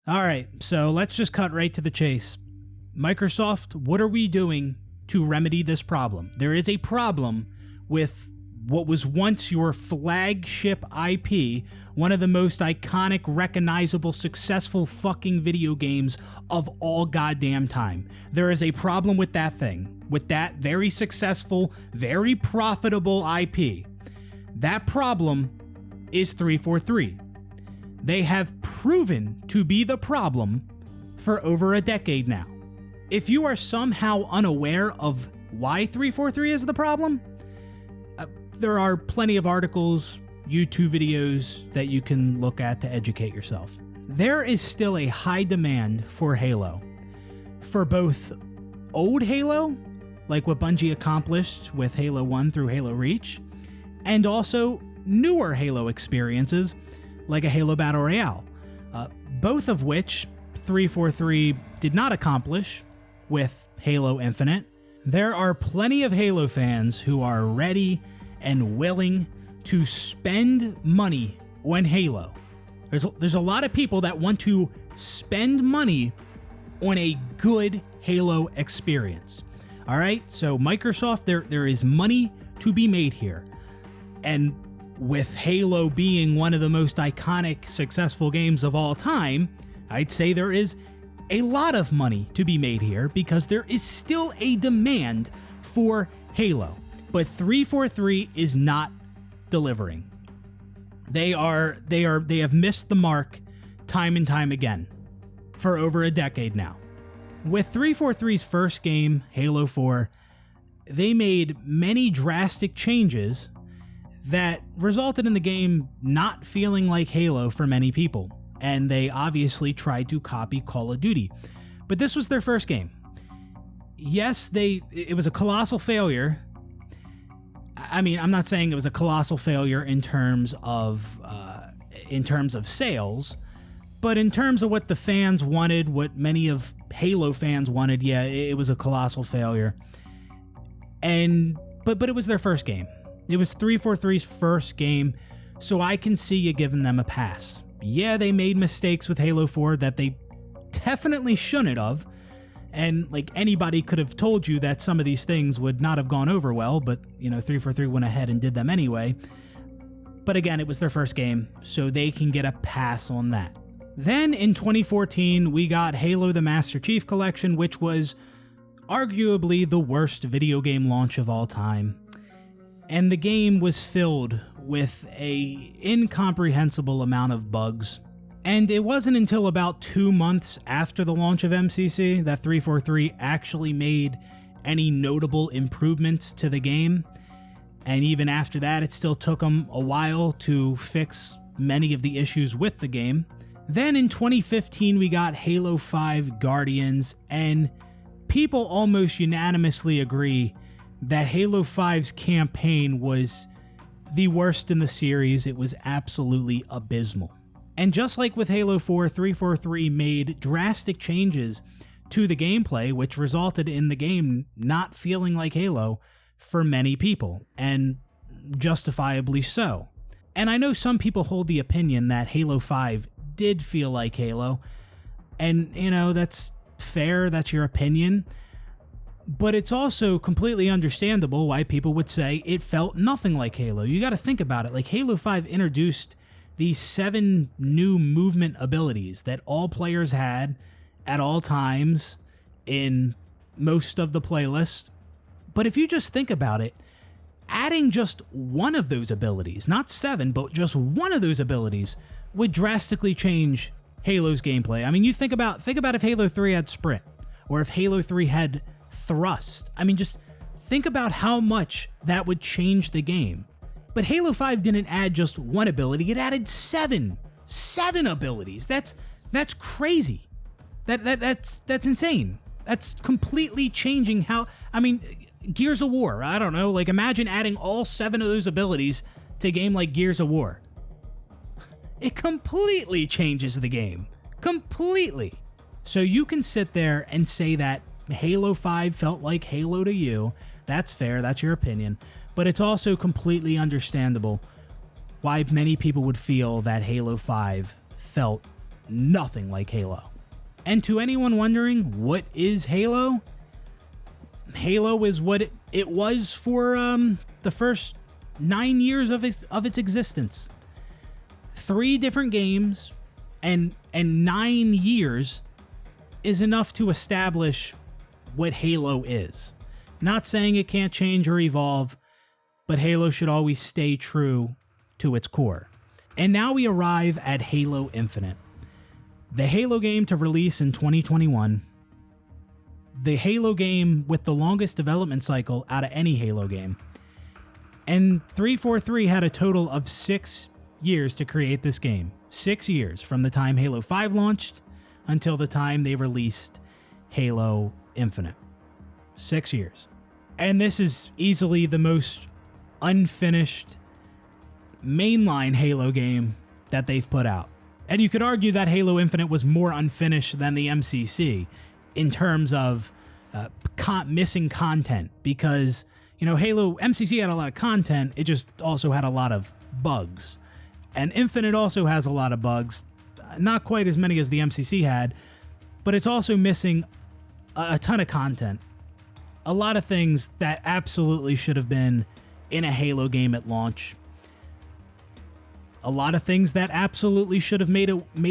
All right, so let's just cut right to the chase. Microsoft, what are we doing to remedy this problem? There is a problem with what was once your flagship IP, one of the most iconic, recognizable, successful fucking video games of all goddamn time. There is a problem with that thing, with that very successful, very profitable IP. That problem is 343. They have proven to be the problem for over a decade now. If you are somehow unaware of why 343 is the problem, there are plenty of articles, YouTube videos that you can look at to educate yourself. There is still a high demand for Halo. For both old Halo, like what Bungie accomplished with Halo 1 through Halo Reach, and also newer Halo experiences, like a Halo Battle Royale, both of which 343 did not accomplish with Halo Infinite. There are plenty of Halo fans who are ready and willing to spend money on Halo. There's a lot of people that want to spend money on a good Halo experience. All right, so Microsoft, there is money to be made here. And with Halo being one of the most iconic, successful games of all time, I'd say there is a lot of money to be made here because there is still a demand for Halo. But 343 is not delivering. They have missed the mark time and time again for over a decade now. With 343's first game, Halo 4, they made many drastic changes that resulted in the game not feeling like Halo for many people, and they obviously tried to copy Call of Duty. But this was their first game. Yes, it was a colossal failure. I mean, I'm not saying it was a colossal failure in terms of sales, but in terms of what the fans wanted, what many of Halo fans wanted, yeah, it was a colossal failure. But it was their first game. It was 343's first game, so I can see you giving them a pass. Yeah, they made mistakes with Halo 4 that they definitely shouldn't have. And like anybody could have told you that some of these things would not have gone over well, but 343 went ahead and did them anyway. But again, it was their first game, so they can get a pass on that. Then in 2014, we got Halo the Master Chief Collection, which was arguably the worst video game launch of all time. And the game was filled with an incomprehensible amount of bugs. And it wasn't until about 2 months after the launch of MCC that 343 actually made any notable improvements to the game. And even after that, it still took them a while to fix many of the issues with the game. Then in 2015, we got Halo 5 Guardians, and people almost unanimously agree that Halo 5's campaign was the worst in the series. It was absolutely abysmal. And just like with Halo 4, 343 made drastic changes to the gameplay, which resulted in the game not feeling like Halo for many people, and justifiably so. And I know some people hold the opinion that Halo 5 did feel like Halo, and that's fair, that's your opinion. But it's also completely understandable why people would say it felt nothing like Halo. You got to think about it. Like, Halo 5 introduced these 7 new movement abilities that all players had at all times in most of the playlist. But if you just think about it, adding just one of those abilities, not 7, but just one of those abilities, would drastically change Halo's gameplay. I mean, you think about if Halo 3 had sprint, or if Halo 3 had thrust. I mean, just think about how much that would change the game. But Halo 5 didn't add just one ability, it added 7 abilities. That's crazy. That's insane. That's completely changing how, I mean, Gears of War, I don't know, like imagine adding all 7 of those abilities to a game like Gears of War. It completely changes the game. Completely. So you can sit there and say that Halo 5 felt like Halo to you. That's fair, that's your opinion. But it's also completely understandable why many people would feel that Halo 5 felt nothing like Halo. And to anyone wondering, what is Halo? Halo is what it was for the first 9 years of its existence. 3 different games and 9 years is enough to establish what Halo is. Not saying it can't change or evolve, but Halo should always stay true to its core. And now we arrive at Halo Infinite, the Halo game to release in 2021, the Halo game with the longest development cycle out of any Halo game. And 343 had a total of 6 years to create this game. 6 years from the time Halo 5 launched until the time they released Halo Infinite. 6 years. And this is easily the most unfinished mainline Halo game that they've put out. And you could argue that Halo Infinite was more unfinished than the MCC in terms of missing content, because, you know, Halo MCC had a lot of content, it just also had a lot of bugs. And Infinite also has a lot of bugs, not quite as many as the MCC had, but it's also missing a ton of content. A lot of things that absolutely should have been in a Halo game at launch. A lot of things that absolutely should have made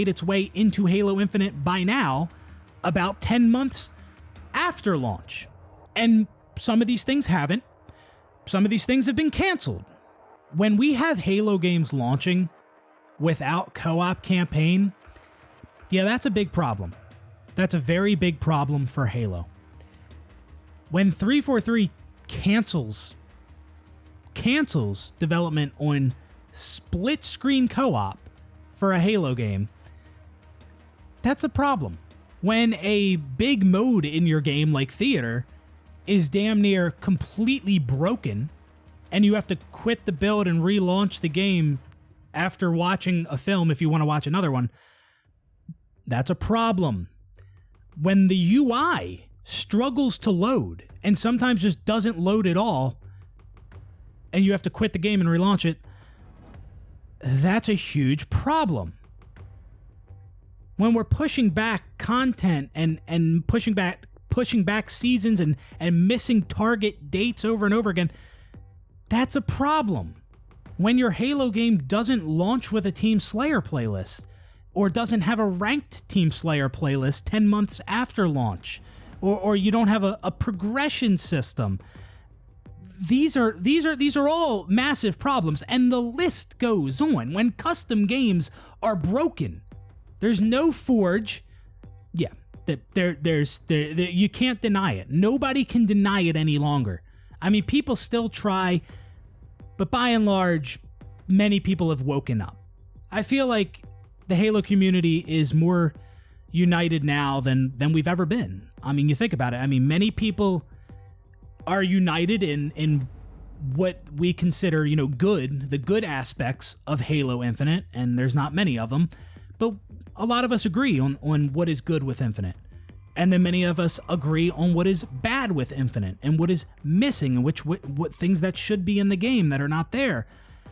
its way into Halo Infinite by now, about 10 months after launch. And some of these things haven't. Some of these things have been canceled. When we have Halo games launching without co-op campaign, yeah, that's a big problem. That's a very big problem for Halo. When 343 cancels development on split screen co-op for a Halo game, that's a problem. When a big mode in your game like Theater is damn near completely broken and you have to quit the build and relaunch the game after watching a film if you want to watch another one, that's a problem. When the UI struggles to load and sometimes just doesn't load at all and you have to quit the game and relaunch it, that's a huge problem. When we're pushing back content and pushing back seasons and missing target dates over and over again, that's a problem. When your Halo game doesn't launch with a Team Slayer playlist, or doesn't have a ranked Team Slayer playlist 10 months after launch, or you don't have a progression system. These are all massive problems, and the list goes on. When custom games are broken, there's no Forge. Yeah, you can't deny it. Nobody can deny it any longer. I mean, people still try, but by and large, many people have woken up. I feel like the Halo community is more united now than we've ever been. I mean, you think about it. I mean, many people are united in what we consider, you know, the good aspects of Halo Infinite, and there's not many of them, but a lot of us agree on what is good with Infinite. And then many of us agree on what is bad with Infinite and what is missing and what things that should be in the game that are not there.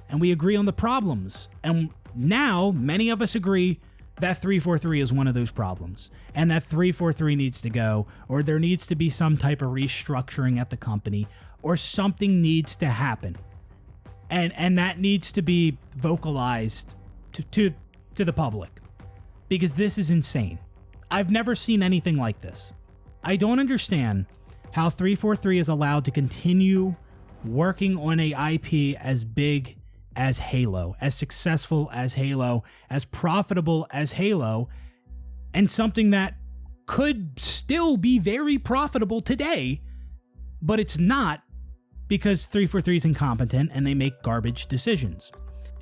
And we agree on the problems. And now many of us agree that 343 is one of those problems, and that 343 needs to go, or there needs to be some type of restructuring at the company, or something needs to happen. And that needs to be vocalized to the public, because this is insane. I've never seen anything like this. I don't understand how 343 is allowed to continue working on a IP as big as Halo, as successful as Halo, as profitable as Halo, and something that could still be very profitable today, but it's not, because 343 is incompetent and they make garbage decisions.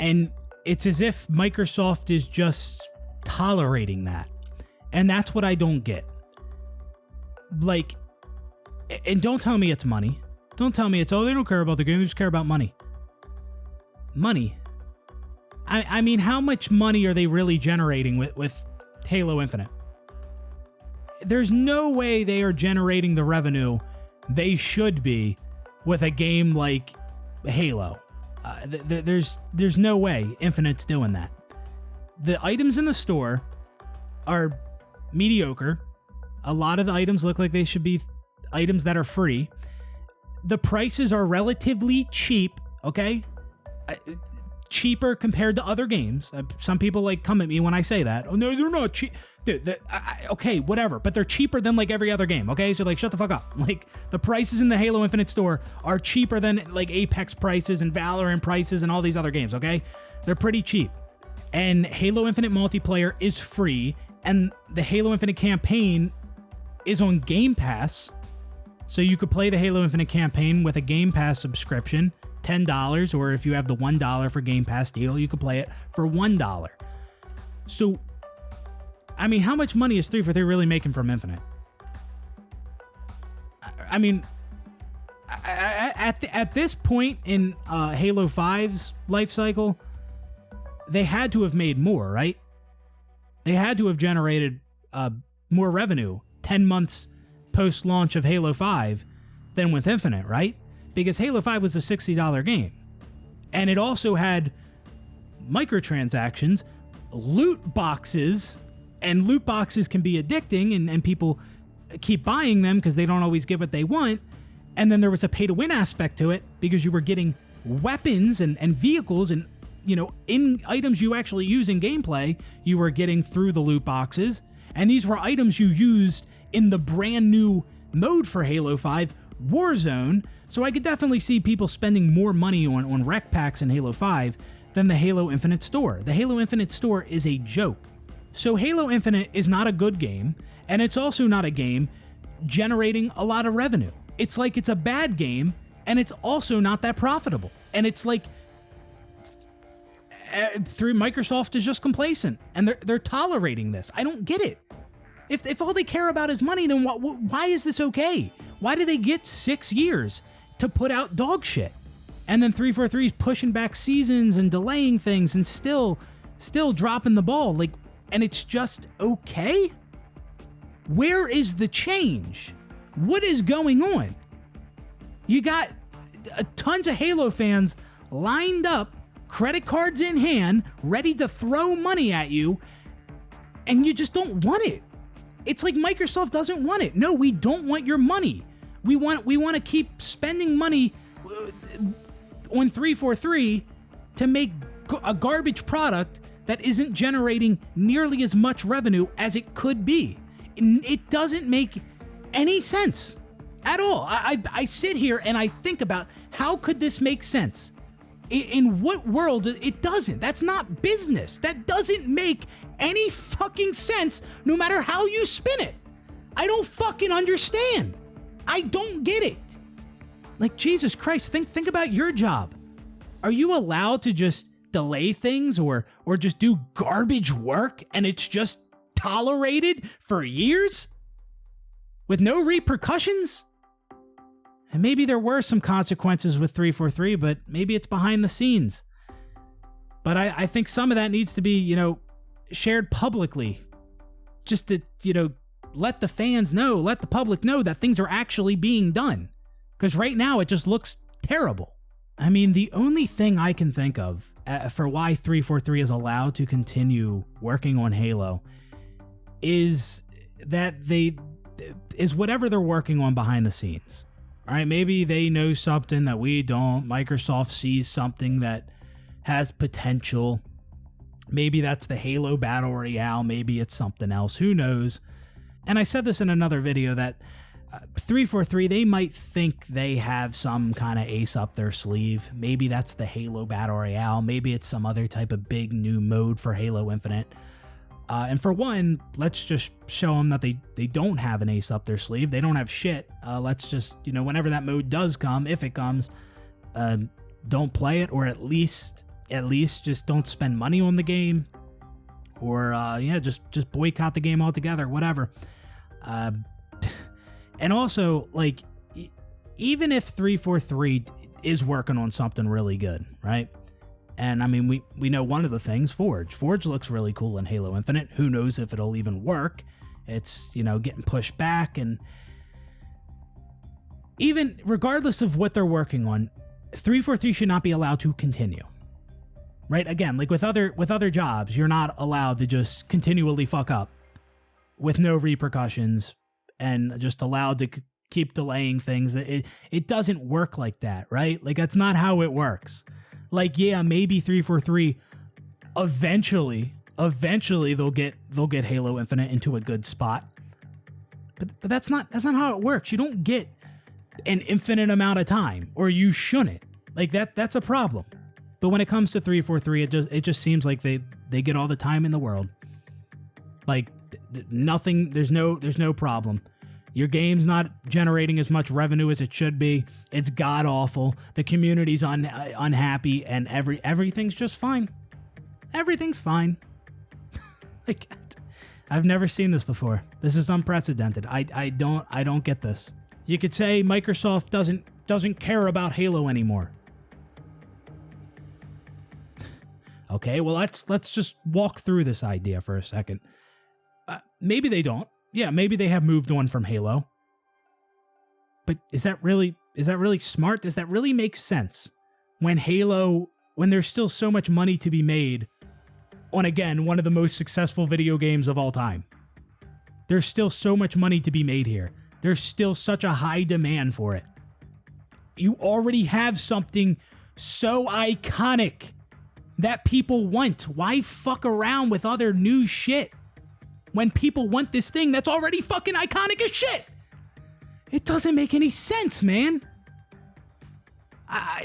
And it's as if Microsoft is just tolerating that. And that's what I don't get. Like, and don't tell me it's money. Don't tell me it's, oh, they don't care about the game, they just care about money. Money? I mean, how much money are they really generating with Halo Infinite? There's no way they are generating the revenue they should be with a game like Halo. There's no way Infinite's doing that. The items in the store are mediocre. A lot of the items look like they should be items that are free. The prices are relatively cheap, okay? Cheaper compared to other games. Some people like come at me when I say that. Oh no, they're not cheap. Dude, okay, whatever. But they're cheaper than like every other game, okay? So like shut the fuck up. Like the prices in the Halo Infinite store are cheaper than like Apex prices and Valorant prices and all these other games, okay? They're pretty cheap. And Halo Infinite multiplayer is free, and the Halo Infinite campaign is on Game Pass. So you could play the Halo Infinite campaign with a Game Pass subscription, $10, or if you have the $1 for Game Pass deal, you could play it for $1. So, I mean, how much money is 343 really making from Infinite? I mean, at this point in Halo 5's life cycle, they had to have made more, right? They had to have generated more revenue 10 months post-launch of Halo 5 than with Infinite, right? Because Halo 5 was a $60 game. And it also had microtransactions, loot boxes, and loot boxes can be addicting, and people keep buying them because they don't always get what they want. And then there was a pay-to-win aspect to it because you were getting weapons and vehicles and, you know, in items you actually use in gameplay, you were getting through the loot boxes. And these were items you used in the brand new mode for Halo 5, Warzone. So I could definitely see people spending more money on rec packs in Halo 5 than the Halo Infinite store. The Halo Infinite store is a joke. So Halo Infinite is not a good game, and it's also not a game generating a lot of revenue. It's like it's a bad game, and it's also not that profitable. And it's like Microsoft is just complacent, and they're tolerating this. I don't get it. If all they care about is money, then why is this okay? Why do they get 6 years to put out dog shit? And then 343 is pushing back seasons and delaying things and still dropping the ball. Like, and it's just okay? Where is the change? What is going on? You got tons of Halo fans lined up, credit cards in hand, ready to throw money at you, and you just don't want it. It's like Microsoft doesn't want it. No, we don't want your money. We want to keep spending money on 343 to make a garbage product that isn't generating nearly as much revenue as it could be. It doesn't make any sense at all. I sit here and I think about how could this make sense? In what world? It doesn't. That's not business. That doesn't make any fucking sense no matter how you spin it. I don't fucking understand. I don't get it. Like, Jesus Christ, think about your job. Are you allowed to just delay things or just do garbage work and it's just tolerated for years with no repercussions? And maybe there were some consequences with 343, but maybe it's behind the scenes. But I think some of that needs to be, you know, shared publicly. Just to, you know, let the fans know, let the public know that things are actually being done. Because right now it just looks terrible. I mean, the only thing I can think of for why 343 is allowed to continue working on Halo is that whatever they're working on behind the scenes. All right, maybe they know something that we don't. Microsoft sees something that has potential. Maybe that's the Halo Battle Royale. Maybe it's something else. Who knows? And I said this in another video that 343, they might think they have some kind of ace up their sleeve. Maybe that's the Halo Battle Royale. Maybe it's some other type of big new mode for Halo Infinite. And for one, let's just show them that they don't have an ace up their sleeve. They don't have shit. Let's just, you know, whenever that mode does come, if it comes, don't play it, or at least just don't spend money on the game, or yeah, just boycott the game altogether, whatever. And also, like, even if 343 is working on something really good, right? And I mean, we know one of the things, Forge looks really cool in Halo Infinite. Who knows if it'll even work? It's, you know, getting pushed back. And even regardless of what they're working on, 343 should not be allowed to continue. Right? Again, like with other jobs, you're not allowed to just continually fuck up with no repercussions and just allowed to keep delaying things. It doesn't work like that, right? Like, that's not how it works. Like, yeah, maybe 343 eventually they'll get Halo Infinite into a good spot. But that's not how it works. You don't get an infinite amount of time, or you shouldn't. Like, that's a problem. But when it comes to 343, it just seems like they get all the time in the world. Like, nothing, there's no problem. Your game's not generating as much revenue as it should be. It's god awful. The community's unhappy, and everything's just fine. Everything's fine. Like, I've never seen this before. This is unprecedented. I don't get this. You could say Microsoft doesn't care about Halo anymore. Okay, well, let's just walk through this idea for a second. Maybe they don't. Yeah, maybe they have moved on from Halo. But is that really smart? Does that really make sense? When there's still so much money to be made on, again, one of the most successful video games of all time. There's still so much money to be made here. There's still such a high demand for it. You already have something so iconic that people want. Why fuck around with other new shit when people want this thing that's already fucking iconic as shit? It doesn't make any sense, man.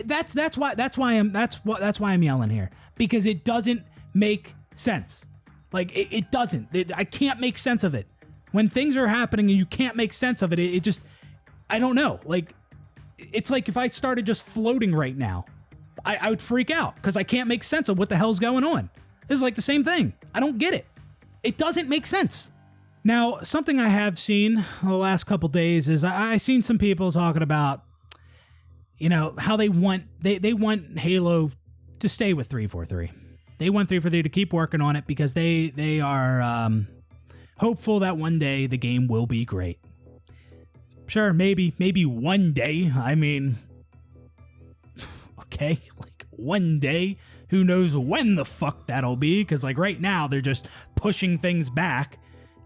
That's why I'm yelling here, because it doesn't make sense. Like, it doesn't. I can't make sense of it. When things are happening and you can't make sense of it, it just, I don't know. Like, it's like if I started just floating right now, I would freak out because I can't make sense of what the hell's going on. This is like the same thing. I don't get it. It doesn't make sense. Now, something I have seen the last couple days is I've seen some people talking about, how they want Halo to stay with 343. They want 343 to keep working on it because they are hopeful that one day the game will be great. Sure, maybe one day. I mean, okay, like one day. Who knows when the fuck that'll be? Because like right now they're just pushing things back,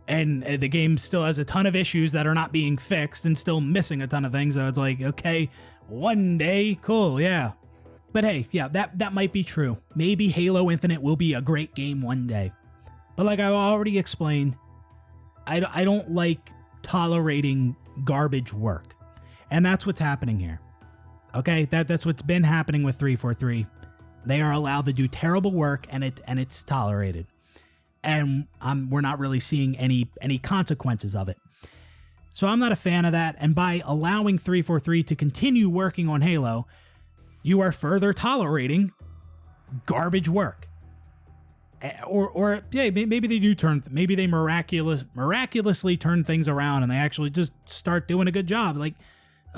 and the game still has a ton of issues that are not being fixed and still missing a ton of things. So it's like, okay, one day, cool, yeah. But hey, yeah, that might be true. Maybe Halo Infinite will be a great game one day. But like I already explained, I don't like tolerating garbage work. And that's what's happening here. Okay, that's what's been happening with 343. They are allowed to do terrible work, and it's tolerated. And we're not really seeing any consequences of it. So I'm not a fan of that, and by allowing 343 to continue working on Halo, you are further tolerating garbage work. Or yeah, maybe they do maybe they miraculously turn things around and they actually just start doing a good job. Like,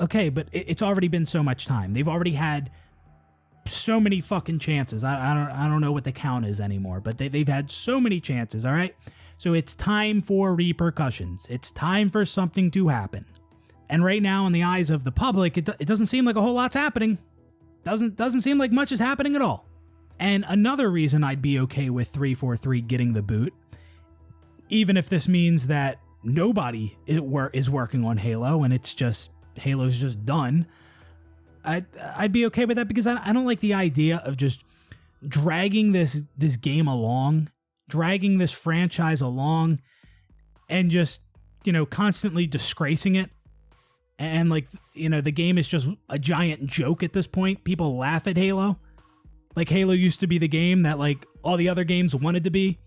okay, but it's already been so much time. They've already had so many fucking chances. I don't know what the count is anymore, but they've had so many chances, all right? So it's time for repercussions. It's time for something to happen. And right now, in the eyes of the public, it doesn't seem like a whole lot's happening. Doesn't seem like much is happening at all. And another reason I'd be okay with 343 getting the boot, even if this means that nobody is working on Halo and Halo's just done, I'd be okay with that, because I don't like the idea of just dragging this game along, dragging this franchise along, and just, constantly disgracing it. And like, the game is just a giant joke at this point. People laugh at Halo. Like, Halo used to be the game that like all the other games wanted to be,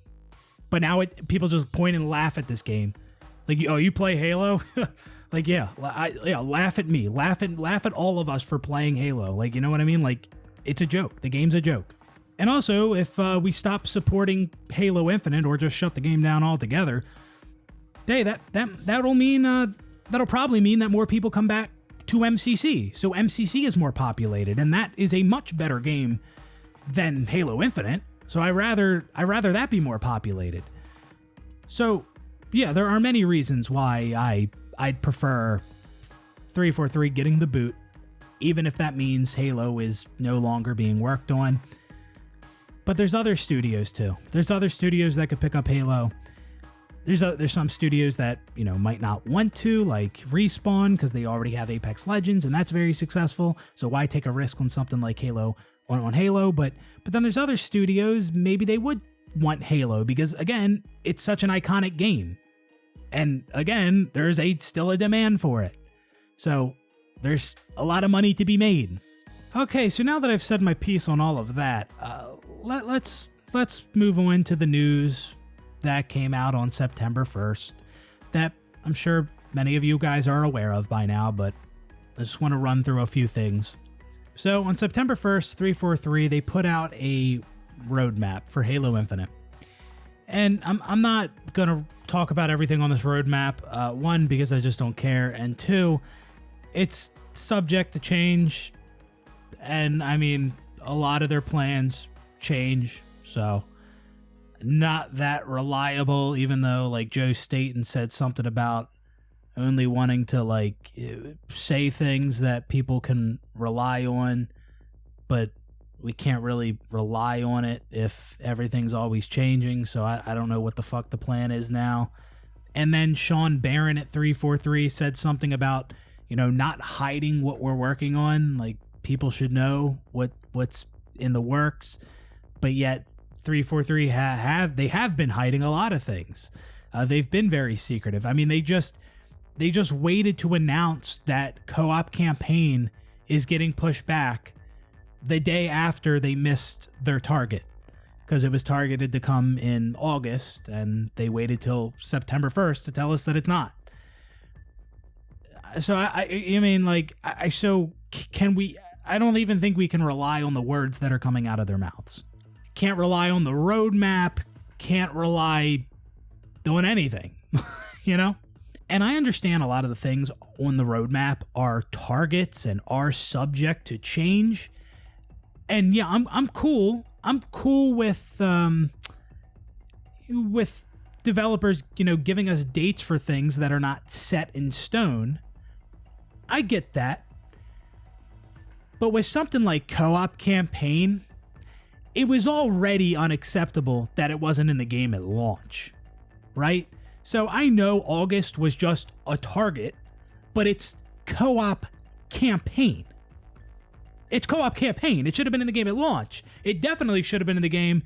but now people just point and laugh at this game. Like, oh, you play Halo? Like, yeah, laugh at me, laugh at all of us for playing Halo. Like, you know what I mean? Like, it's a joke. The game's a joke. And also, if we stop supporting Halo Infinite or just shut the game down altogether, hey, that'll mean that'll probably mean that more people come back to MCC. So MCC is more populated, and that is a much better game than Halo Infinite. So I'd rather that be more populated. So yeah, there are many reasons why I'd prefer 343 getting the boot, even if that means Halo is no longer being worked on. But there's other studios too. There's other studios that could pick up Halo. There's some studios that, might not want to, like Respawn, because they already have Apex Legends, and that's very successful. So why take a risk on something like Halo on Halo? But then there's other studios, maybe they would want Halo because, again, it's such an iconic game. And again, there's still a demand for it. So there's a lot of money to be made. Okay, so now that I've said my piece on all of that, let's move on to the news that came out on September 1st that I'm sure many of you guys are aware of by now, but I just want to run through a few things. So on September 1st, 343, they put out a roadmap for Halo Infinite. And I'm not going to talk about everything on this roadmap. One, because I just don't care. And two, it's subject to change. And I mean, a lot of their plans change. So not that reliable, even though like Joe Staten said something about only wanting to like say things that people can rely on, but we can't really rely on it if everything's always changing. So I don't know what the fuck the plan is now. And then Sean Barron at 343 said something about, not hiding what we're working on. Like people should know what's in the works, but yet 343 they have been hiding a lot of things. They've been very secretive. I mean, they just waited to announce that co-op campaign is getting pushed back the day after they missed their target, because it was targeted to come in August, and they waited till September 1st to tell us that it's not. So I don't even think we can rely on the words that are coming out of their mouths. Can't rely on the roadmap, can't rely on anything, And I understand a lot of the things on the roadmap are targets and are subject to change. And yeah, I'm cool. I'm cool with developers, giving us dates for things that are not set in stone. I get that. But with something like co-op campaign, it was already unacceptable that it wasn't in the game at launch, right? So I know August was just a target, but it's co-op campaign. It's co-op campaign. It should have been in the game at launch. It definitely should have been in the game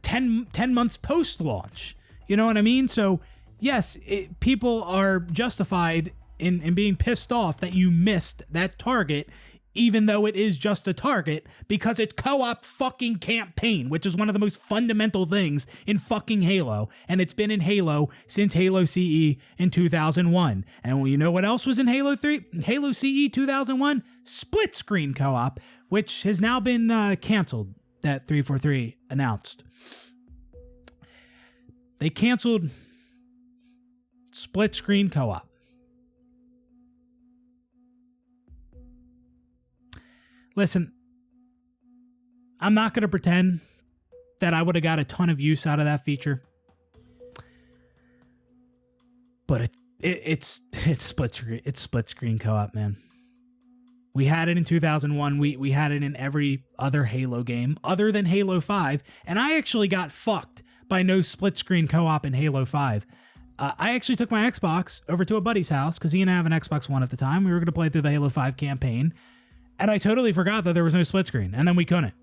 10 months post-launch. You know what I mean? So yes, people are justified in being pissed off that you missed that target, even though it is just a target, because it's co-op fucking campaign, which is one of the most fundamental things in fucking Halo, and it's been in Halo since Halo CE in 2001. And you know what else was in Halo CE 2001? Split screen co-op, which has now been canceled, that 343 announced. They canceled split screen co-op. Listen, I'm not going to pretend that I would have got a ton of use out of that feature, but it's split screen. It's split screen co-op, man. We had it in 2001. We had it in every other Halo game other than Halo 5, and I actually got fucked by no split screen co-op in Halo 5. I actually took my Xbox over to a buddy's house because he didn't have an Xbox One at the time. We were going to play through the Halo 5 campaign. And I totally forgot that there was no split screen, and then we couldn't.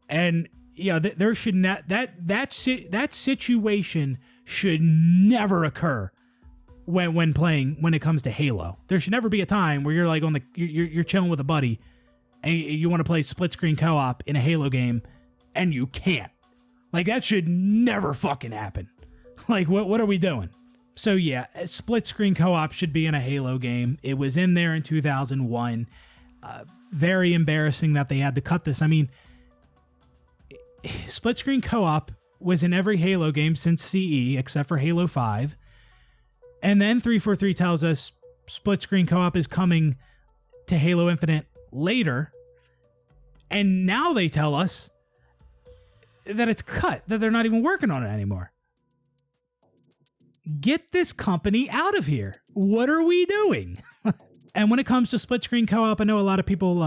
And yeah, there should not that situation should never occur when playing when it comes to Halo. There should never be a time where you're like you're chilling with a buddy, and you want to play split screen co-op in a Halo game, and you can't. Like that should never fucking happen. Like what are we doing? So yeah, split screen co-op should be in a Halo game. It was in there in 2001. Very embarrassing that they had to cut this. I mean, split screen co-op was in every Halo game since CE except for Halo 5. And then 343 tells us split screen co-op is coming to Halo Infinite later. And now they tell us that it's cut, that they're not even working on it anymore. Get this company out of here. What are we doing? And when it comes to split screen co-op, I know a lot of people,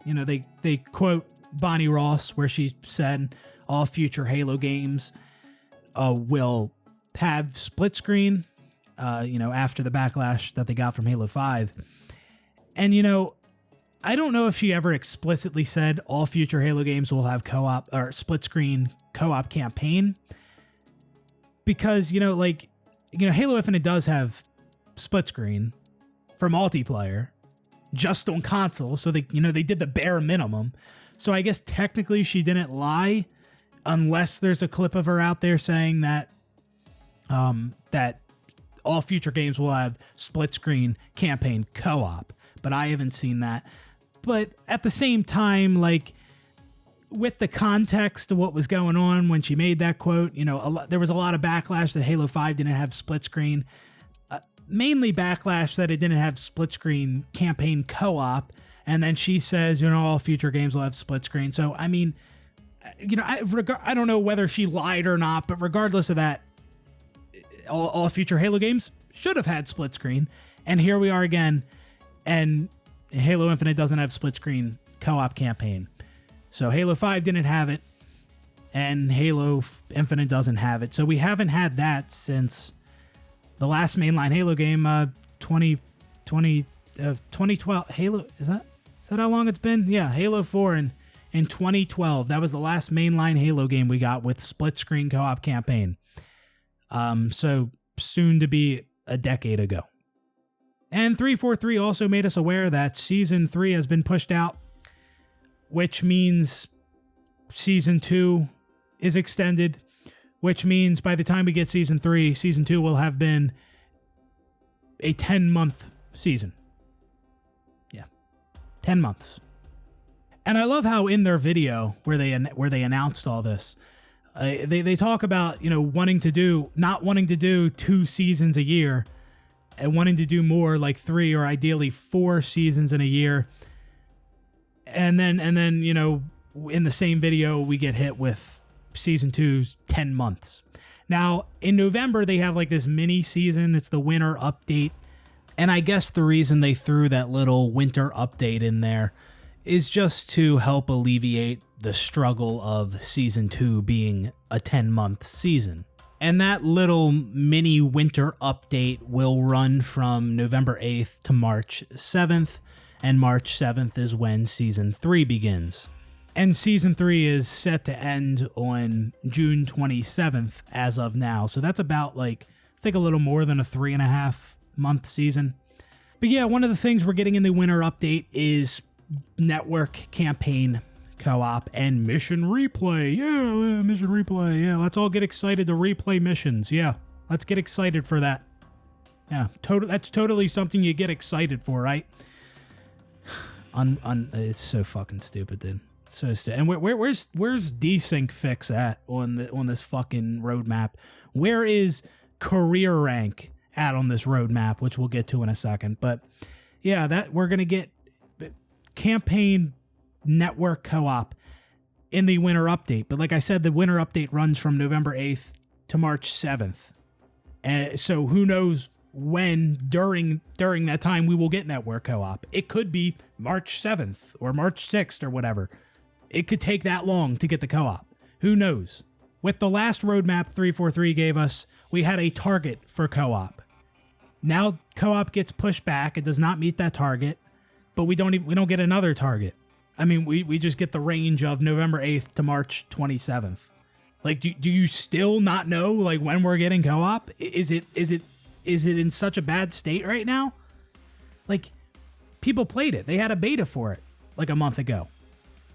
they quote Bonnie Ross where she said all future Halo games will have split screen, after the backlash that they got from Halo 5. And, I don't know if she ever explicitly said all future Halo games will have co-op or split screen co-op campaign. Because, Halo Infinite does have split screen for multiplayer just on console. So they did the bare minimum. So I guess technically she didn't lie unless there's a clip of her out there saying that, that all future games will have split screen campaign co-op, but I haven't seen that. But at the same time, like, with the context of what was going on when she made that quote, there was a lot of backlash that Halo 5 didn't have split screen, mainly backlash that it didn't have split screen campaign co-op. And then she says, all future games will have split screen. So, I mean, I don't know whether she lied or not, but regardless of that, all future Halo games should have had split screen. And here we are again, and Halo Infinite doesn't have split screen co-op campaign. So Halo 5 didn't have it, and Halo Infinite doesn't have it. So we haven't had that since the last mainline Halo game, 2012. Halo, is that how long it's been? Yeah, Halo 4 in 2012. That was the last mainline Halo game we got with split screen co-op campaign. So soon to be a decade ago. And 343 also made us aware that Season 3 has been pushed out, which means Season 2 is extended, which means by the time we get Season 3, Season 2 will have been a 10-month season. Yeah, 10 months. And I love how in their video where they announced all this, they talk about, not wanting to do 2 seasons a year and wanting to do more, like 3 or ideally 4 seasons in a year. And then, in the same video, we get hit with Season 2's 10 months. Now, in November, they have like this mini season. It's the winter update. And I guess the reason they threw that little winter update in there is just to help alleviate the struggle of Season 2 being a 10-month season. And that little mini winter update will run from November 8th to March 7th, and March 7th is when Season 3 begins. And Season 3 is set to end on June 27th as of now, so that's about, I think a little more than a 3.5-month season. But yeah, one of the things we're getting in the winter update is network campaign co-op and mission replay. Yeah, mission replay. Yeah, let's all get excited to replay missions. Yeah, let's get excited for that. Yeah, that's totally something you get excited for, right? It's so fucking stupid, dude. So stupid. And where's desync fix at on this fucking roadmap? Where is career rank at on this roadmap, which we'll get to in a second. But yeah, that we're gonna get campaign network co-op in the winter update. But like I said, the winter update runs from November 8th to March 7th. And so who knows when during that time we will get network co-op. It could be March 7th or March 6th or whatever. It could take that long to get the co-op. Who knows? With the last roadmap 343 gave us, we had a target for co-op. Now co-op gets pushed back. It does not meet that target, but we don't get another target. I mean, we just get the range of November 8th to March 27th. Like, do you still not know like when we're getting co-op? Is it in such a bad state right now? Like, people played it. They had a beta for it like a month ago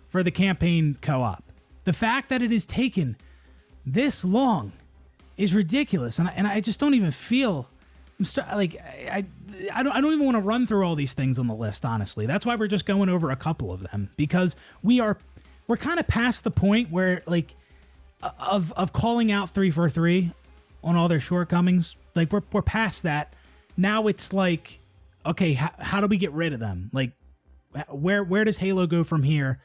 for the campaign co-op. The fact that it has taken this long is ridiculous, and I just don't even feel. I don't even want to run through all these things on the list, honestly. That's why we're just going over a couple of them, because we're kind of past the point where like of calling out 343 on all their shortcomings. Like we're past that. Now it's like, okay, how do we get rid of them? Like where does Halo go from here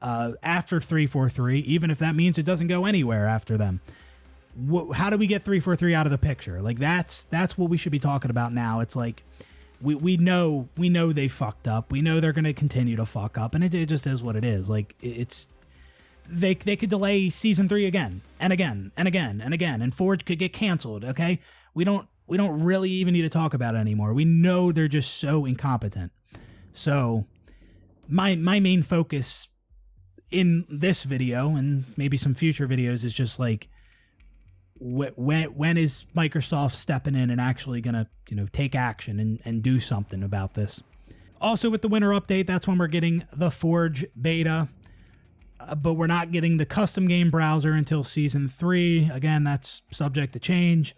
after 343, even if that means it doesn't go anywhere after them? How do we get 343 out of the picture? Like that's what we should be talking about now. It's like we know they fucked up. We know they're going to continue to fuck up, and it just is what it is. Like it's they could delay season 3 again and again and again and again, and Forge could get canceled. Okay, we don't really even need to talk about it anymore. We know they're just so incompetent. So my main focus in this video and maybe some future videos is just like, when is Microsoft stepping in and actually gonna take action and do something about this? Also, with the winter update, that's when we're getting the Forge beta, but we're not getting the custom game browser until season 3. Again, that's subject to change.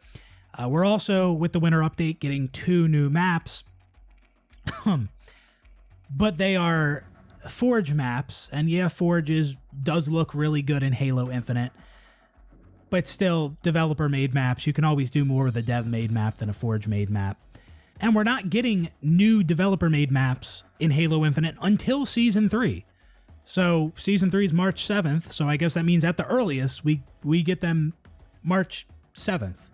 We're also, with the winter update, getting 2 new maps, but they are Forge maps, and yeah, Forge does look really good in Halo Infinite, but still developer-made maps. You can always do more with a dev-made map than a Forge-made map. And we're not getting new developer-made maps in Halo Infinite until Season 3. So Season 3 is March 7th, so I guess that means at the earliest we get them March 7th.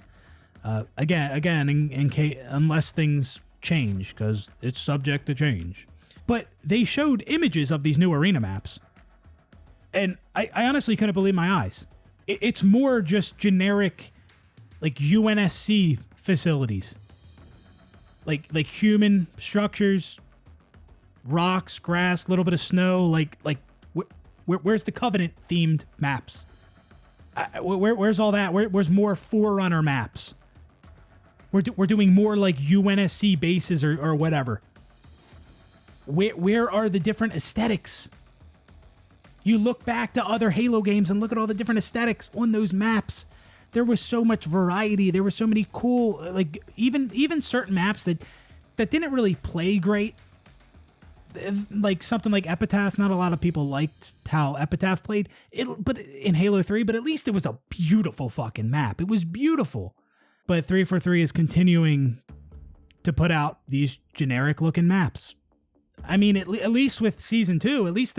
Again, in case, unless things change, because it's subject to change. But they showed images of these new arena maps, and I honestly couldn't believe my eyes. It's more just generic, like UNSC facilities, like human structures, rocks, grass, a little bit of snow. Like where's the Covenant themed maps? Where's all that? Where's more Forerunner maps? We're doing more like UNSC bases or whatever. Where are the different aesthetics? You look back to other Halo games and look at all the different aesthetics on those maps. There was so much variety. There were so many cool, like even certain maps that didn't really play great. Like something like Epitaph. Not a lot of people liked how Epitaph played but in Halo 3, but at least it was a beautiful fucking map. It was beautiful. But 343 is continuing to put out these generic looking maps. I mean, at least with Season 2, at least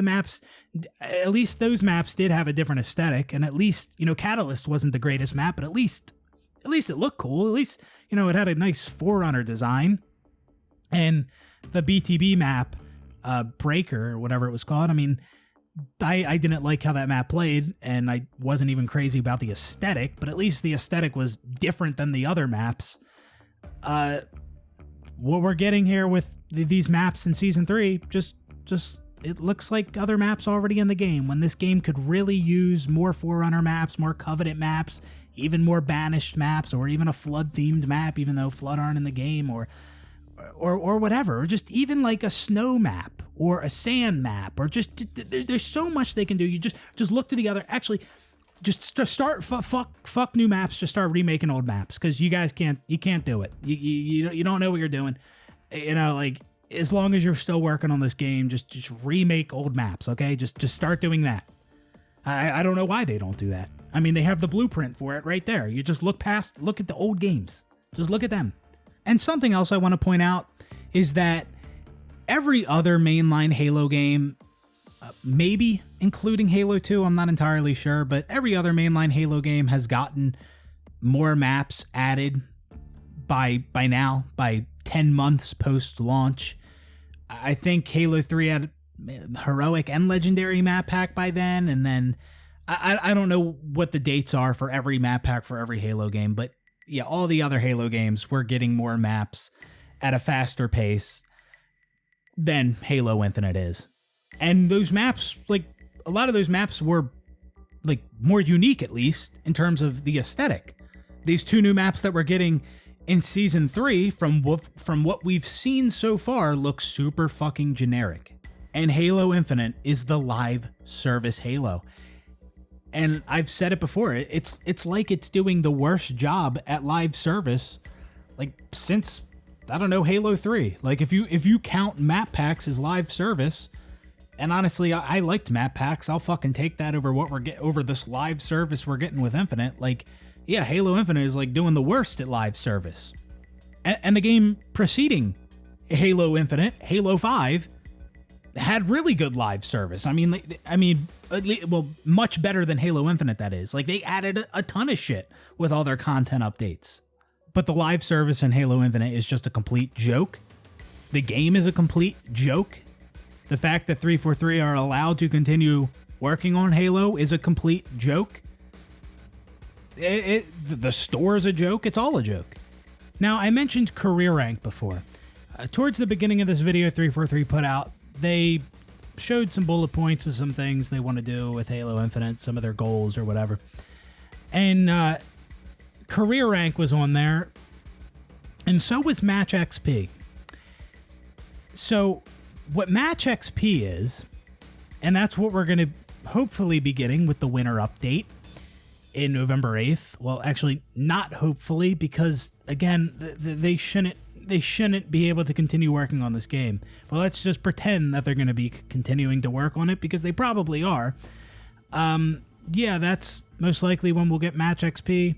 those maps did have a different aesthetic, and at least, Catalyst wasn't the greatest map, but at least it looked cool. At least, it had a nice Forerunner design. And the BTB map, Breaker, or whatever it was called, I mean, I didn't like how that map played, and I wasn't even crazy about the aesthetic, but at least the aesthetic was different than the other maps. What we're getting here with these maps in Season 3, just it looks like other maps already in the game, when this game could really use more Forerunner maps, more Covenant maps, even more Banished maps, or even a Flood-themed map, even though Flood aren't in the game, or whatever, or just even like a snow map, or a sand map, or just, there's so much they can do. You just look to the other, actually, just to start, fuck new maps, just start remaking old maps, because you guys can't do it. You don't know what you're doing. Like, as long as you're still working on this game, just remake old maps, okay? Just start doing that. I don't know why they don't do that. I mean, they have the blueprint for it right there. You just look at the old games. Just look at them. And something else I want to point out is that every other mainline Halo game, maybe including Halo 2, I'm not entirely sure, but every other mainline Halo game has gotten more maps added by 10 months post-launch. I think Halo 3 had Heroic and Legendary map pack by then, and then I don't know what the dates are for every map pack for every Halo game, but yeah, all the other Halo games were getting more maps at a faster pace than Halo Infinite is. And those maps, like, a lot of those maps were, like, more unique, at least, in terms of the aesthetic. These 2 new maps that we're getting in Season 3, from what we've seen so far, look super fucking generic. And Halo Infinite is the live service Halo. And I've said it before, it's like it's doing the worst job at live service, like, since, I don't know, Halo 3. Like, if you count map packs as live service, and honestly, I liked map packs, I'll fucking take that over over this live service we're getting with Infinite. Like, yeah, Halo Infinite is like doing the worst at live service. And the game preceding Halo Infinite, Halo 5, had really good live service. I mean, much better than Halo Infinite, that is. Like, they added a ton of shit with all their content updates. But the live service in Halo Infinite is just a complete joke. The game is a complete joke. The fact that 343 are allowed to continue working on Halo is a complete joke. The store is a joke. It's all a joke. Now, I mentioned career rank before. Towards the beginning of this video 343 put out, they showed some bullet points of some things they want to do with Halo Infinite, some of their goals or whatever. And career rank was on there, and so was match XP. So what match XP is, and that's what we're going to hopefully be getting with the winter update in November 8th. Well, actually, not hopefully, because again, they shouldn't be able to continue working on this game. But let's just pretend that they're going to be continuing to work on it, because they probably are. Yeah, that's most likely when we'll get match XP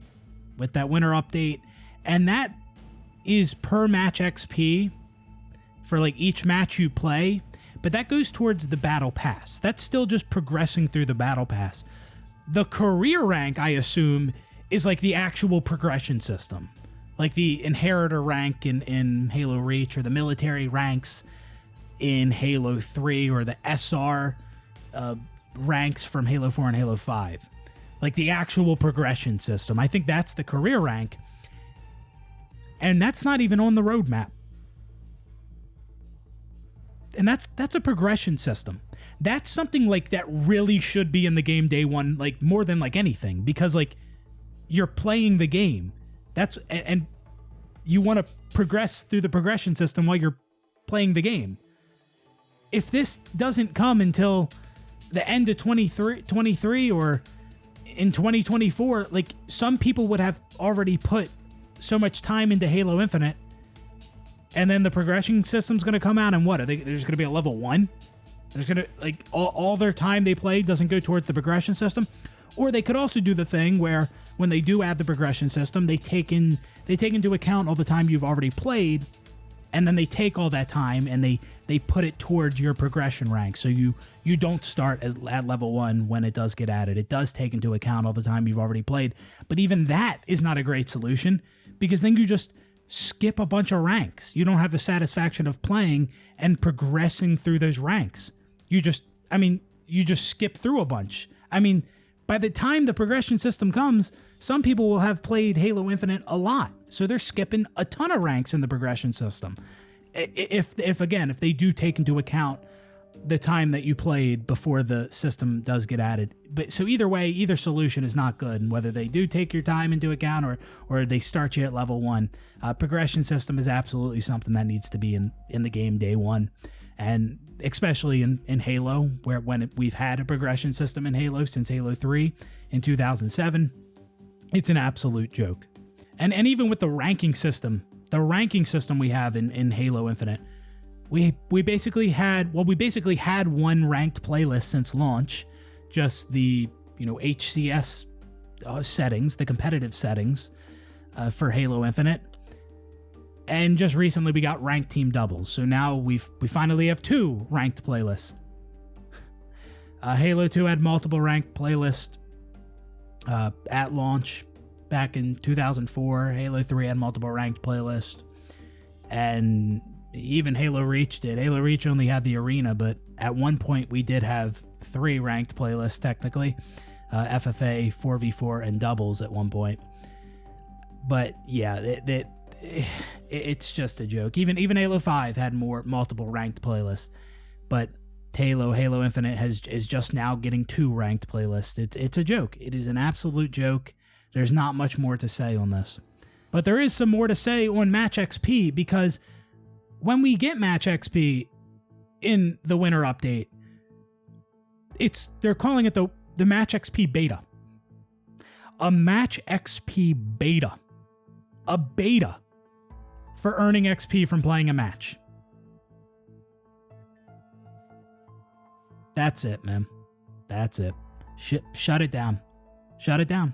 with that winter update. And that is per match XP for like each match you play. But that goes towards the battle pass. That's still just progressing through the battle pass. The career rank, I assume, is like the actual progression system. Like the inheritor rank in Halo Reach, or the military ranks in Halo 3, or the SR ranks from Halo 4 and Halo 5. Like the actual progression system. I think that's the career rank. And that's not even on the roadmap. And that's a progression system. That's something like that really should be in the game day one, like more than like anything, because like you're playing the game. And you want to progress through the progression system while you're playing the game. If this doesn't come until the end of 2023 or in 2024, like some people would have already put so much time into Halo Infinite, and then the progression system's going to come out, and what? There's going to be a level 1? There's going to, like, all their time they play doesn't go towards the progression system? Or they could also do the thing where when they do add the progression system, they take into account all the time you've already played, and then they take all that time and they put it towards your progression rank. So you don't start at level 1 when it does get added. It does take into account all the time you've already played. But even that is not a great solution, because then you just skip a bunch of ranks. You don't have the satisfaction of playing and progressing through those ranks. You just skip through a bunch. I mean, by the time the progression system comes, some people will have played Halo Infinite a lot, so they're skipping a ton of ranks in the progression system. If they do take into account the time that you played before the system does get added. But so either way, either solution is not good. And whether they do take your time into account or they start you at level 1, progression system is absolutely something that needs to be in the game day one. And especially in Halo, when we've had a progression system in Halo since Halo 3 in 2007, it's an absolute joke. And even with the ranking system we have in Halo Infinite, we basically had one ranked playlist since launch, just the HCS settings, the competitive settings for Halo Infinite. And just recently we got ranked team doubles. So now we finally have 2 ranked playlists. Halo 2 had multiple ranked playlists at launch back in 2004. Halo 3 had multiple ranked playlists. And even Halo Reach did. Halo Reach only had the arena, but at one point we did have 3 ranked playlists technically. FFA, 4v4, and doubles at one point. But yeah, it's just a joke. Even Halo 5 had multiple ranked playlists, but Halo Infinite is just now getting 2 ranked playlists. It's a joke. It is an absolute joke. There's not much more to say on this, but there is some more to say on Match XP, because when we get Match XP in the winter update, they're calling it the Match XP beta. A Match XP beta. A beta for earning XP from playing a match. That's it, man. That's it. Shut it down. Shut it down.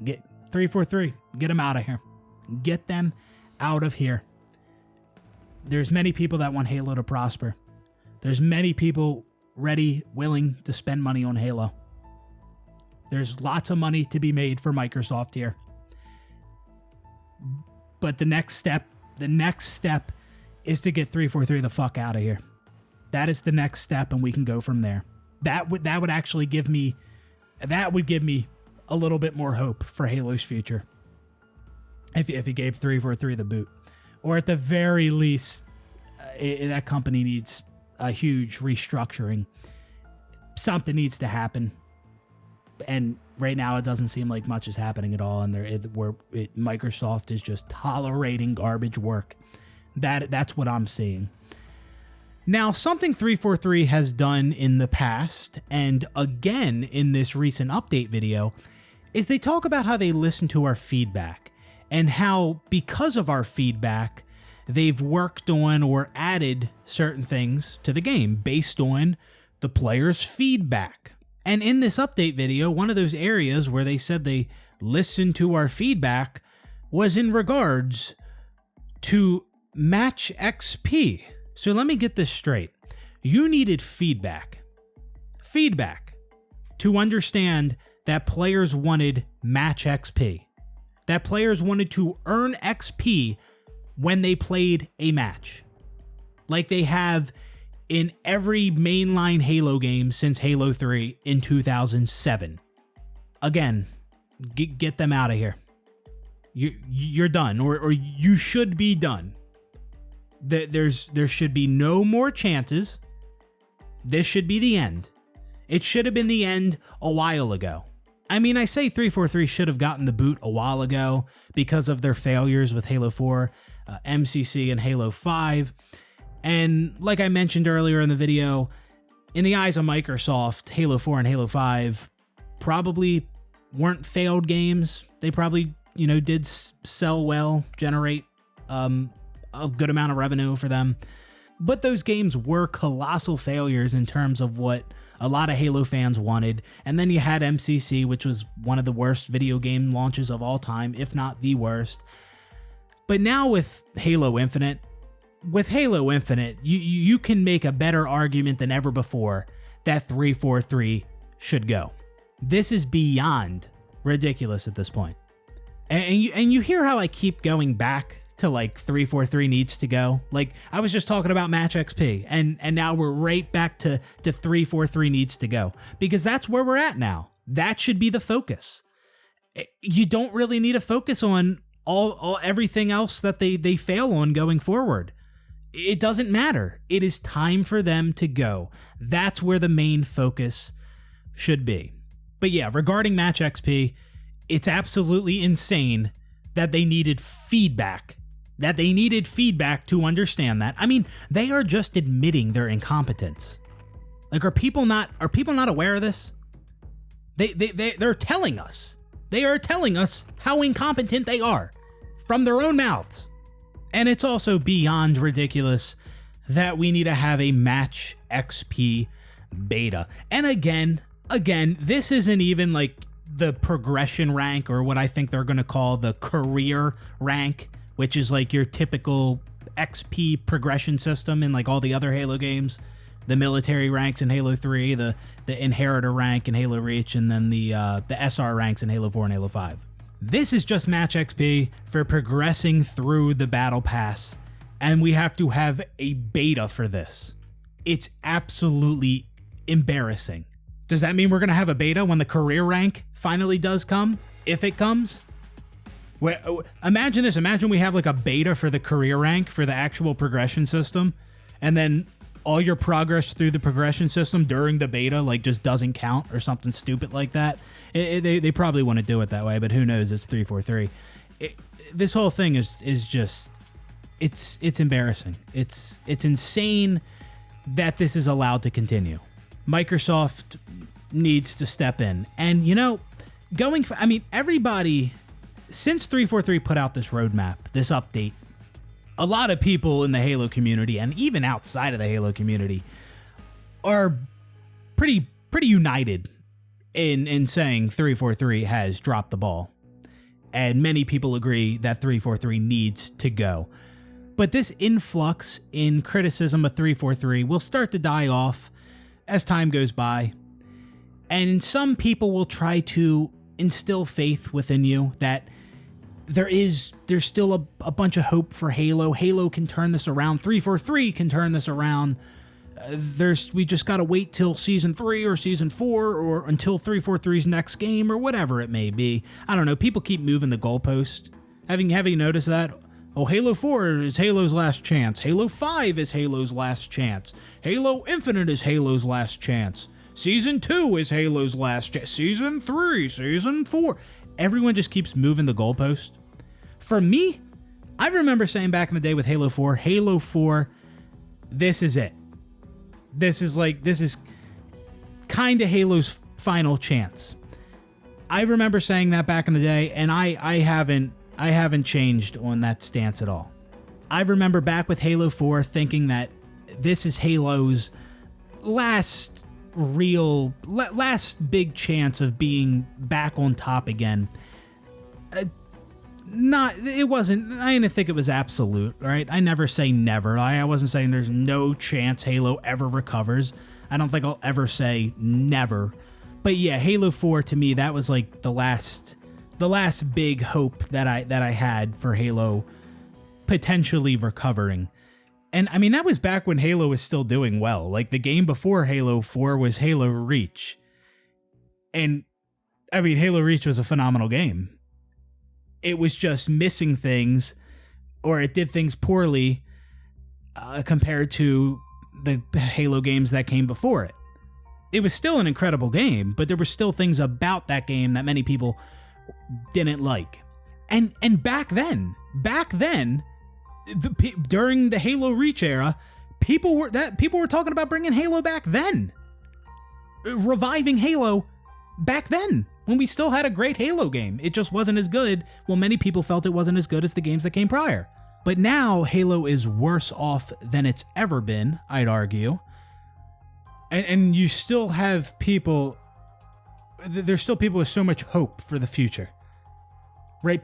Get 343. Get them out of here. Get them out of here. There's many people that want Halo to prosper. There's many people ready, willing to spend money on Halo. There's lots of money to be made for Microsoft here. But the next step is to get 343 the fuck out of here. That is the next step, and we can go from there. That would actually give me a little bit more hope for Halo's future. If he gave 343 the boot, or at the very least, that company needs a huge restructuring. Something needs to happen, and right now it doesn't seem like much is happening at all. And Microsoft is just tolerating garbage work. That's what I'm seeing. Now, something 343 has done in the past, and again in this recent update video, is they talk about how they listen to our feedback, and how because of our feedback, they've worked on or added certain things to the game based on the players' feedback. And in this update video, one of those areas where they said they listened to our feedback was in regards to match XP. So let me get this straight. You needed feedback to understand that players wanted match XP, that players wanted to earn XP when they played a match, like they have in every mainline Halo game since Halo 3 in 2007. Again, get them out of here. You're done, or you should be done. There should be no more chances. This should be the end. It should have been the end a while ago. I mean, I say 343 should have gotten the boot a while ago because of their failures with Halo 4, MCC, and Halo 5. And like I mentioned earlier in the video, in the eyes of Microsoft, Halo 4 and Halo 5 probably weren't failed games. They probably, did sell well, generate a good amount of revenue for them. But those games were colossal failures in terms of what a lot of Halo fans wanted. And then you had MCC, which was one of the worst video game launches of all time, if not the worst. But now with Halo Infinite, you can make a better argument than ever before that 343 should go. This is beyond ridiculous at this point. And you hear how I keep going back to like 343 needs to go. Like I was just talking about match XP, and now we're right back to 343 needs to go, because that's where we're at now. That should be the focus. You don't really need to focus on all everything else that they fail on going forward. It doesn't matter. It is time for them to go. That's where the main focus should be. But yeah, regarding match XP, it's absolutely insane that they needed feedback. To understand that. I mean, they are just admitting their incompetence. Like, are people not aware of this? They're telling us. They are telling us how incompetent they are from their own mouths. And it's also beyond ridiculous that we need to have a match XP beta. And again, this isn't even like the progression rank, or what I think they're going to call the career rank, which is like your typical XP progression system in like all the other Halo games. The military ranks in Halo 3, the Inheritor rank in Halo Reach, and then the SR ranks in Halo 4 and Halo 5. This is just match XP for progressing through the battle pass, and we have to have a beta for this. It's absolutely embarrassing. Does that mean we're going to have a beta when the career rank finally does come? If it comes? Imagine this. Imagine we have like a beta for the career rank for the actual progression system, and then all your progress through the progression system during the beta like just doesn't count or something stupid like that. They probably want to do it that way, but who knows? It's 343. This whole thing is just it's embarrassing. It's insane that this is allowed to continue. Microsoft needs to step in, and everybody. Since 343 put out this roadmap, this update, a lot of people in the Halo community, and even outside of the Halo community, are pretty united in saying 343 has dropped the ball. And many people agree that 343 needs to go. But this influx in criticism of 343 will start to die off as time goes by. And some people will try to instill faith within you that there's still a bunch of hope for Halo. Halo can turn this around. 343 can turn this around. We just got to wait till season 3 or season 4 or until 343's next game or whatever it may be. I don't know. People keep moving the goalpost. Have you noticed that? Oh, Halo 4 is Halo's last chance. Halo 5 is Halo's last chance. Halo Infinite is Halo's last chance. Season 2 is Halo's last chance. Season 3, Season 4. Everyone just keeps moving the goalpost. For me, I remember saying back in the day with Halo 4, this is it. This is kind of Halo's final chance. I remember saying that back in the day, and I haven't changed on that stance at all. I remember back with Halo 4 thinking that this is Halo's last big chance of being back on top again. I didn't think it was absolute, right? I never say never. I wasn't saying there's no chance Halo ever recovers. I don't think I'll ever say never. But yeah, Halo 4 to me, that was like the last big hope that I had for Halo potentially recovering. And I mean, that was back when Halo was still doing well. Like the game before Halo 4 was Halo Reach. And I mean, Halo Reach was a phenomenal game. It was just missing things, or it did things poorly compared to the Halo games that came before it. It was still an incredible game, but there were still things about that game that many people didn't like. And back then, during the Halo Reach era, people were talking about bringing Halo back then, reviving Halo back then, when we still had a great Halo game. It just wasn't as good. Well, many people felt it wasn't as good as the games that came prior. But now Halo is worse off than it's ever been, I'd argue. And you still have people, there's still people with so much hope for the future, right?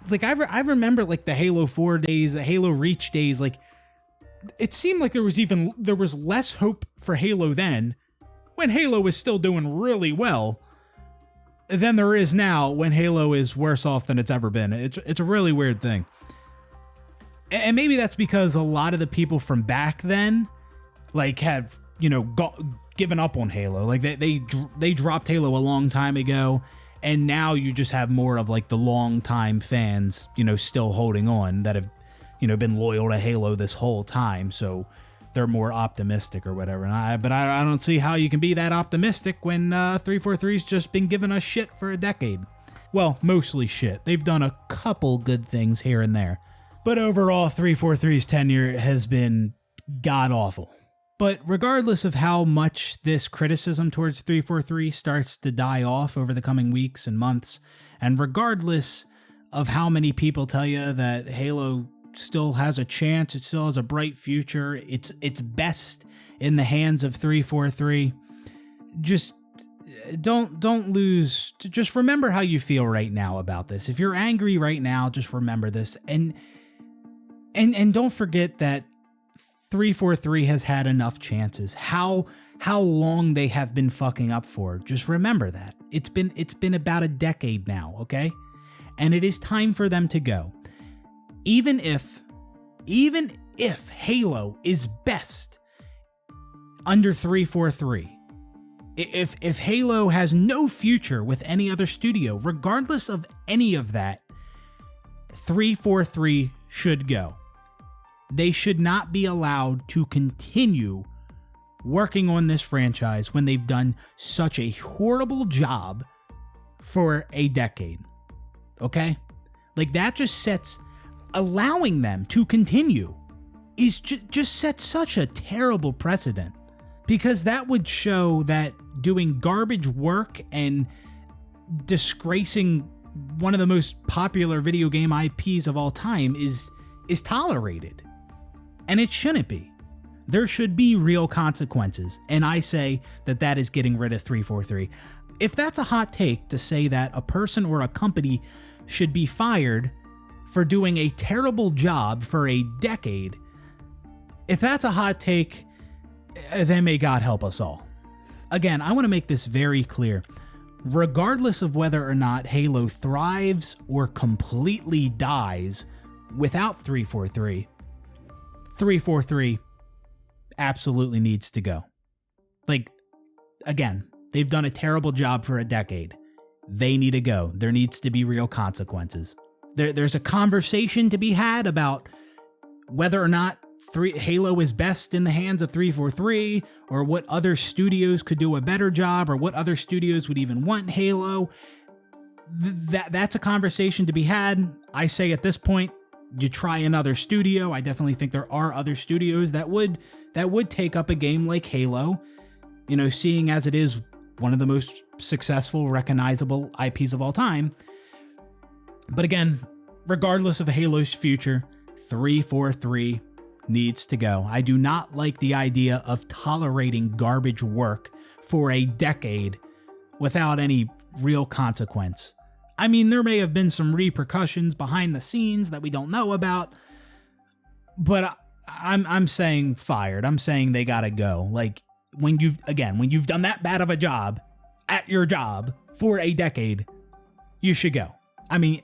Like I remember like the Halo 4 days, the Halo Reach days, like it seemed like there was less hope for Halo then, when Halo was still doing really well, than there is now when Halo is worse off than it's ever been. It's a really weird thing. And maybe that's because a lot of the people from back then like have, given up on Halo. Like they dropped Halo a long time ago, and now you just have more of like the long time fans, still holding on, that have, been loyal to Halo this whole time. So they're more optimistic or whatever. But I don't see how you can be that optimistic when 343's just been giving us shit for a decade. Well, mostly shit. They've done a couple good things here and there. But overall, 343's tenure has been god-awful. But regardless of how much this criticism towards 343 starts to die off over the coming weeks and months, and regardless of how many people tell you that Halo still has a chance, it still has a bright future, it's best in the hands of 343, just don't lose, just remember how you feel right now about this. If you're angry right now, just remember this, and don't forget that 343 has had enough chances. How long they have been fucking up for, just remember that. It's been about a decade now, okay? And it is time for them to go. Even if Halo is best under 343, if Halo has no future with any other studio, regardless of any of that, 343 should go. They should not be allowed to continue working on this franchise when they've done such a horrible job for a decade. Okay? Like, that just sets, allowing them to continue is just sets such a terrible precedent, because that would show that doing garbage work and disgracing one of the most popular video game IPs of all time is tolerated. And it shouldn't be. There should be real consequences, and I say that is getting rid of 343. If that's a hot take to say that a person or a company should be fired for doing a terrible job for a decade, if that's a hot take, then may God help us all. Again, I want to make this very clear. Regardless of whether or not Halo thrives or completely dies without 343, 343 absolutely needs to go. Like, again, they've done a terrible job for a decade. They need to go. There needs to be real consequences. There's a conversation to be had about whether or not Halo is best in the hands of 343, or what other studios could do a better job, or what other studios would even want Halo. That's a conversation to be had. I say at this point, you try another studio. I definitely think there are other studios that would take up a game like Halo, you know, seeing as it is one of the most successful, recognizable IPs of all time. But again, regardless of Halo's future, 343 needs to go. I do not like the idea of tolerating garbage work for a decade without any real consequence. I mean, there may have been some repercussions behind the scenes that we don't know about, but I'm saying fired. I'm saying they gotta go. Like, when you've done that bad of a job at your job for a decade, you should go. I mean,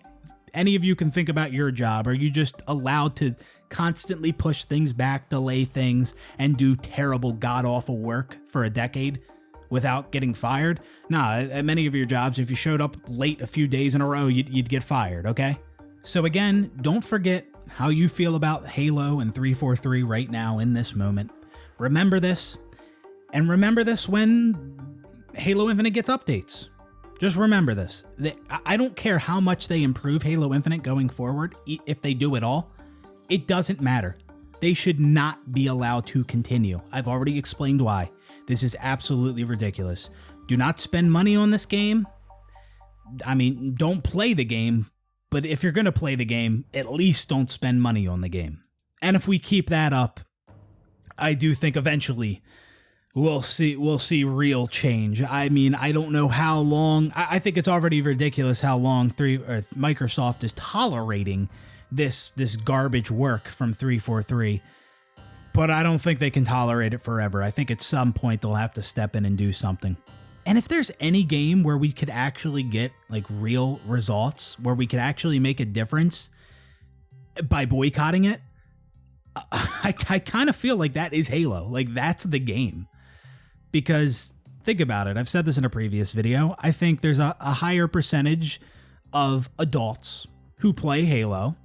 any of you can think about your job. Are you just allowed to constantly push things back, delay things, and do terrible, god-awful work for a decade without getting fired? Nah, at many of your jobs, if you showed up late a few days in a row, you'd get fired, okay? So again, don't forget how you feel about Halo and 343 right now in this moment. Remember this, and remember this when Halo Infinite gets updates. Just remember this. I don't care how much they improve Halo Infinite going forward, if they do it all, it doesn't matter. They should not be allowed to continue. I've already explained why. This is absolutely ridiculous. Do not spend money on this game. I mean, don't play the game, but if you're going to play the game, at least don't spend money on the game. And if we keep that up, I do think eventually we'll see real change. I mean, I don't know how long. I think it's already ridiculous how long Microsoft is tolerating this garbage work from 343. But I don't think they can tolerate it forever. I think at some point they'll have to step in and do something. And if there's any game where we could actually get like real results, where we could actually make a difference by boycotting it, I kind of feel like that is Halo. Like, that's the game. Because think about it. I've said this in a previous video. I think there's a higher percentage of adults who play Halo,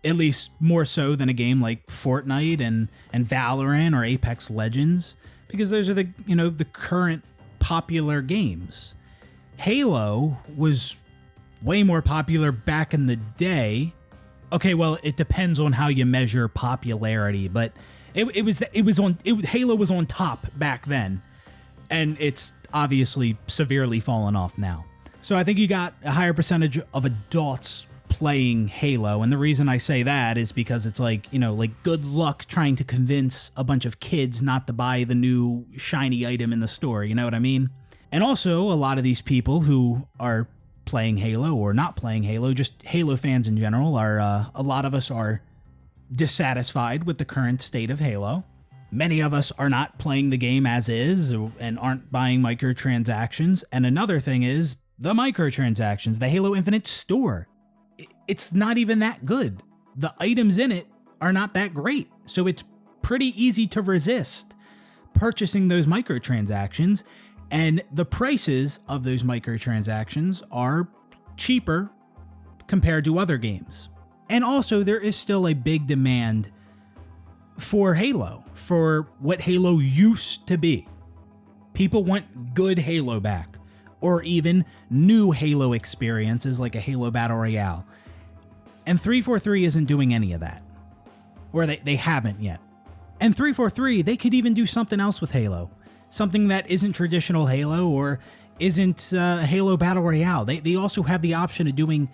at least more so than a game like Fortnite and Valorant or Apex Legends, because those are the current popular games. Halo was way more popular back in the day. Okay, well, it depends on how you measure popularity, but Halo was on top back then, and it's obviously severely fallen off now. So I think you got a higher percentage of adults playing Halo, and the reason I say that is because it's like, good luck trying to convince a bunch of kids not to buy the new shiny item in the store, you know what I mean? And also, a lot of these people who are playing Halo or not playing Halo, just Halo fans in general, are a lot of us are dissatisfied with the current state of Halo. Many of us are not playing the game as is and aren't buying microtransactions. And another thing is the microtransactions, the Halo Infinite store. It's not even that good. The items in it are not that great. So it's pretty easy to resist purchasing those microtransactions. And the prices of those microtransactions are cheaper compared to other games. And also, there is still a big demand for Halo, for what Halo used to be. People want good Halo back, or even new Halo experiences like a Halo Battle Royale. And 343 isn't doing any of that. Or they haven't yet. And 343, they could even do something else with Halo. Something that isn't traditional Halo or isn't Halo Battle Royale. They also have the option of doing,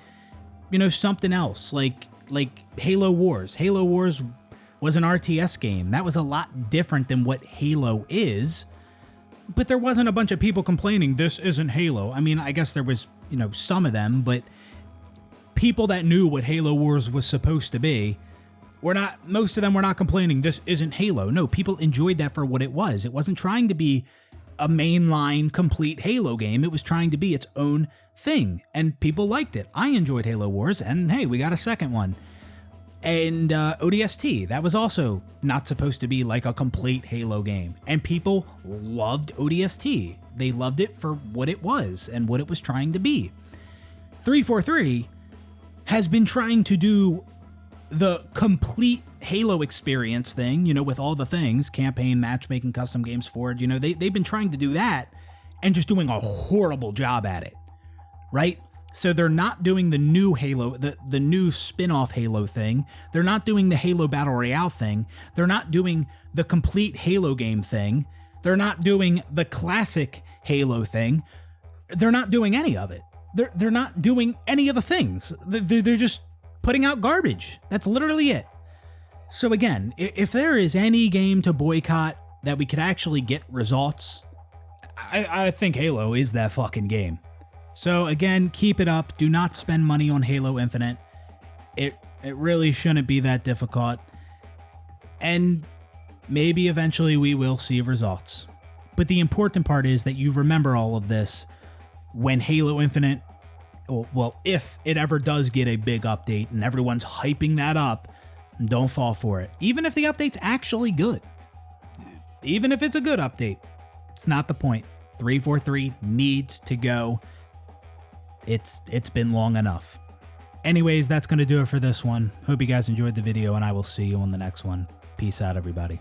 something else, like Halo Wars. Halo Wars was an RTS game. That was a lot different than what Halo is. But there wasn't a bunch of people complaining, this isn't Halo. I mean, I guess there was, some of them, but people that knew what Halo Wars was supposed to be, most of them were not complaining, this isn't Halo. No, people enjoyed that for what it was. It wasn't trying to be a mainline, complete Halo game. It was trying to be its own thing, and people liked it. I enjoyed Halo Wars, and hey, we got a second one. And ODST, that was also not supposed to be like a complete Halo game. And people loved ODST. They loved it for what it was and what it was trying to be. 343 has been trying to do the complete Halo experience thing, you know, with all the things, campaign, matchmaking, custom games, Forge, you know, they've been trying to do that and just doing a horrible job at it, right? So they're not doing the new Halo, the new spin-off Halo thing. They're not doing the Halo Battle Royale thing. They're not doing the complete Halo game thing. They're not doing the classic Halo thing. They're not doing any of it. They're not doing any of the things. They're just putting out garbage. That's literally it. So again, if there is any game to boycott that we could actually get results, I think Halo is that fucking game. So again, keep it up. Do not spend money on Halo Infinite. It really shouldn't be that difficult. And maybe eventually we will see results. But the important part is that you remember all of this when Halo Infinite, well, if it ever does get a big update and everyone's hyping that up, don't fall for it. Even if the update's actually good. Even if it's a good update, it's not the point. 343 needs to go. It's been long enough. Anyways, that's going to do it for this one. Hope you guys enjoyed the video, and I will see you on the next one. Peace out, everybody.